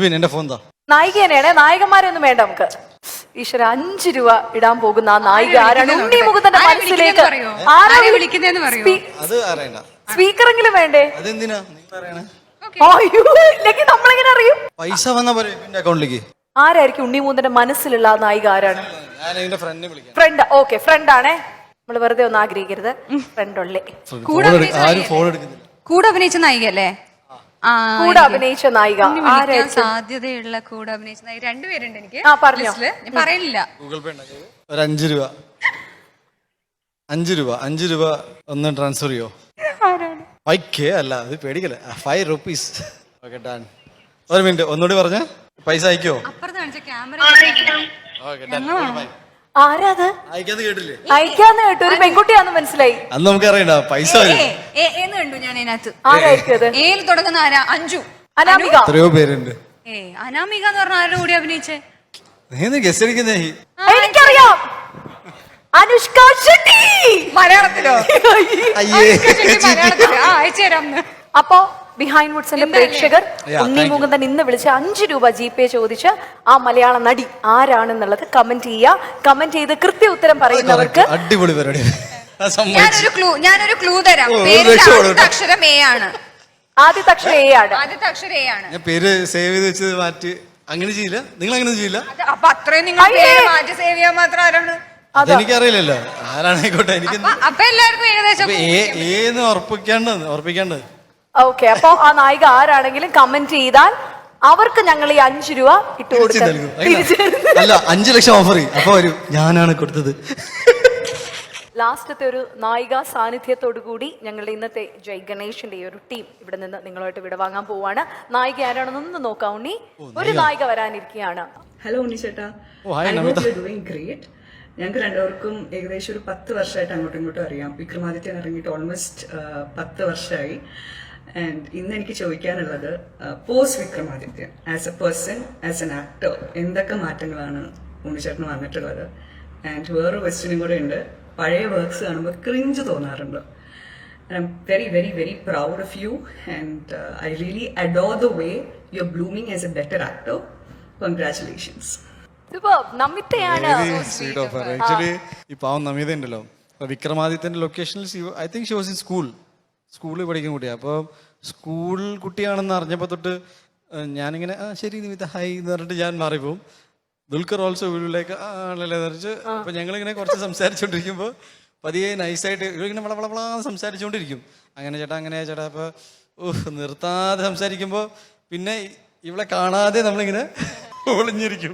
പിന്നെ എന്റെ ഫോൺ താ. നായികേനെയാണ്, നായകന്മാരൊന്നും വേണ്ട നമുക്ക്. ഈശ്വര 5 രൂപ ഇടാൻ പോകുന്ന ആ നായിക ആരാണ്? ഉണ്ണി മുകുന്ദന്റെ മനസ്സിലേക്ക് അത് അറിയണ്ട. സ്പീക്കറെങ്കിലും വേണ്ടേ? അതെന്തിനാ നീ പറയണേ? അയ്യോ, ഇല്ലെങ്കിൽ നമ്മളെങ്ങനെ അറിയും? പൈസ വന്ന പോലെ എന്റെ അക്കൗണ്ടിലേക്ക്. ആരായിരിക്കും ഉണ്ണി മുകുന്ദന്റെ മനസ്സിലുള്ള ആ നായിക ആരാണ്? ഞാൻ എന്റെ ഫ്രണ്ടിനെ വിളിക്കാം. ഫ്രണ്ട്, ഓക്കെ, ഫ്രണ്ട് ആണേ. നമ്മള് വെറുതെ ഒന്നും ആഗ്രഹിക്കരുത്. ഫ്രണ്ട് ഉള്ളേ. ആരും ഫോൺ എടുക്കുന്നില്ല. കൂടെ അഭിനയിച്ച നായികല്ലേ? കൂടെ അഭിനയിച്ച നായിക ആരായിരിക്കും? സാധ്യതയുള്ള കൂടെ അഭിനയിച്ച നായിക 2 പേരുണ്ട് എനിക്ക്. ഞാൻ പറയില്ല. ഗൂഗിൾ പേ ഒരു 5 രൂപ. 5 രൂപ ഒന്ന് ട്രാൻസ്ഫർ ചെയ്യോ? 5K അല്ല, അത് പേടിക്കല്ലേ. 5 rupees. Okay, done. ഒരു മിനിറ്റ്, ഒന്നുകൂടി പറഞ്ഞ പൈസ അയക്കോ? അപ്പുറത്ത് കാണിച്ച ക്യാമറ. ആരാത്? അയക്കാന്ന് കേട്ടില്ലേ? അയക്കാന്ന് കേട്ടു, ഒരു പെൺകുട്ടിയാന്ന് മനസ്സിലായി. അന്ന് നമുക്ക് അറിയണ്ട പൈസ എന്ന് കണ്ടു ഞാൻ അതിനകത്ത്. ആരായിരിക്കും അത്? ഏൽ തുടങ്ങുന്ന ആരാ? അഞ്ജു. അനാമിക. എത്രയോ പേരുണ്ട്. അനാമിക എന്ന് പറഞ്ഞ ആരുടെ കൂടി അഭിനയിച്ചേ? നീ ഗസ്റ്റ് അടിക്കുന്നേ? എനിക്കറിയാം, അനുഷ്ക ഷെട്ടി. മലയാളത്തിലോ? മലയാളത്തിലോ? അയച്ചു തരാം. അപ്പോ ബിഹൈൻഡ് വുഡ്സിന്റെ പ്രേക്ഷകർ ഉണ്ണി മുകുന്ദൻ ഇന്ന് വിളിച്ച് 5 രൂപ GPay ചോദിച്ച് ആ മലയാള നടി ആരാണെന്നുള്ളത് കമന്റ് ചെയ്യുക. കമന്റ് ചെയ്ത് കൃത്യ ഉത്തരം പറയുന്നവർക്ക് അടിപൊളി പരിപാടി. ഞാനൊരു ക്ലൂ തരാം. ആദ്യത്തെ അക്ഷരം A ആണ്. ആദ്യത്തെ അക്ഷരം A ആണ്. ആദ്യത്തെ അക്ഷരം A ആണ്. ഞാൻ പേര് സേവ് ചെയ്ത് വെച്ച് മാറ്റി അങ്ങനെ ചെയ്യില്ല. നിങ്ങൾ അങ്ങനെ ചെയ്യില്ല? അപ്പൊ അത്രയും നിങ്ങൾ പേര് മാറ്റി സേവ് ചെയ്യാൻ മാത്രം ആരാണ്? അതെനിക്കറിയില്ലല്ലോ ആരാണായിക്കോട്ടെ. എനിക്ക് അപ്പൊ എല്ലാവർക്കും ഏകദേശം ഏന്ന് ഉറപ്പിക്കാണ്ട്. ഓക്കെ, അപ്പൊ ആ നായിക ആരാണെങ്കിലും കമന്റ് ചെയ്താൽ അവർക്ക് ഞങ്ങൾ ഈ 5 രൂപ ഇട്ട് കൊടുക്കും. അല്ല, 5 ലക്ഷം ഓഫർ ചെയ്യും. അപ്പൊ വരും, ഞാനാണ് കൊടുത്തത്. ലാസ്റ്റത്തെ ഒരു നായിക സാന്നിധ്യത്തോടു കൂടി ഞങ്ങളുടെ ഇന്നത്തെ ജയ് ഗണേഷിന്റെ ഈ ഒരു ടീം ഇവിടെ നിന്ന് നിങ്ങളുമായിട്ട് വിടവാങ്ങാൻ പോവാണ്. നായിക ആരാണെന്നൊന്ന് നോക്കാം ഉണ്ണി. ഒരു നായിക വരാനിരിക്കുകയാണ്. ഹലോ ഉണ്ണി ചേട്ടാ, ഗ്രേറ്റ്. ഞങ്ങൾക്ക് രണ്ടുപേർക്കും ഏകദേശം ഒരു 10 വർഷമായിട്ട് അങ്ങോട്ടും ഇങ്ങോട്ടും അറിയാം. വിക്രമാദിത്യൻ ഇറങ്ങിയിട്ട് ഓൾമോസ്റ്റ് 10 വർഷമായി. ആൻഡ് ഇന്ന് എനിക്ക് ചോദിക്കാനുള്ളത്, post Vikramadithyan as A person, as an actor എന്തൊക്കെ മാറ്റങ്ങളാണ് ഉണ്ണിച്ചേട്ടന് വന്നിട്ടുള്ളത്? ആൻഡ് വേറൊരു ക്വസ്റ്റ്യനും കൂടെ ഉണ്ട്. പഴയ വർക്ക്സ് കാണുമ്പോൾ ക്രിഞ്ച് തോന്നാറുണ്ട്. I am very very very proud of you and I really adore the way you are blooming as A better actor. Congratulations. Actually ഈ പാവം നമിത ഉണ്ടല്ലോ, വിക്രമാദിത്യന്റെ ലൊക്കേഷനിൽ I think she was in സ്കൂളിൽ പഠിക്കുന്ന കുട്ടിയാണ്. അപ്പോൾ സ്കൂൾ കുട്ടിയാണെന്ന് അറിഞ്ഞപ്പോൾ തൊട്ട് ഞാനിങ്ങനെ ശരി നിമിത്ത ഹൈ എന്ന് പറഞ്ഞിട്ട് ഞാൻ മാറിപ്പോവും. ദുൽഖർ ഓൾസോ വീട്ടിലേക്ക് ആണല്ലേ നിറച്ച്. അപ്പൊ ഞങ്ങളിങ്ങനെ കുറച്ച് സംസാരിച്ചുകൊണ്ടിരിക്കുമ്പോൾ പതിയെ നൈസായിട്ട് ഇങ്ങനെ വളവളവളാ സംസാരിച്ചുകൊണ്ടിരിക്കും. അങ്ങനെ ചേട്ടാ അപ്പൊ നിർത്താതെ സംസാരിക്കുമ്പോൾ പിന്നെ ഇവളെ കാണാതെ നമ്മളിങ്ങനെ ഒളിഞ്ഞിരിക്കും.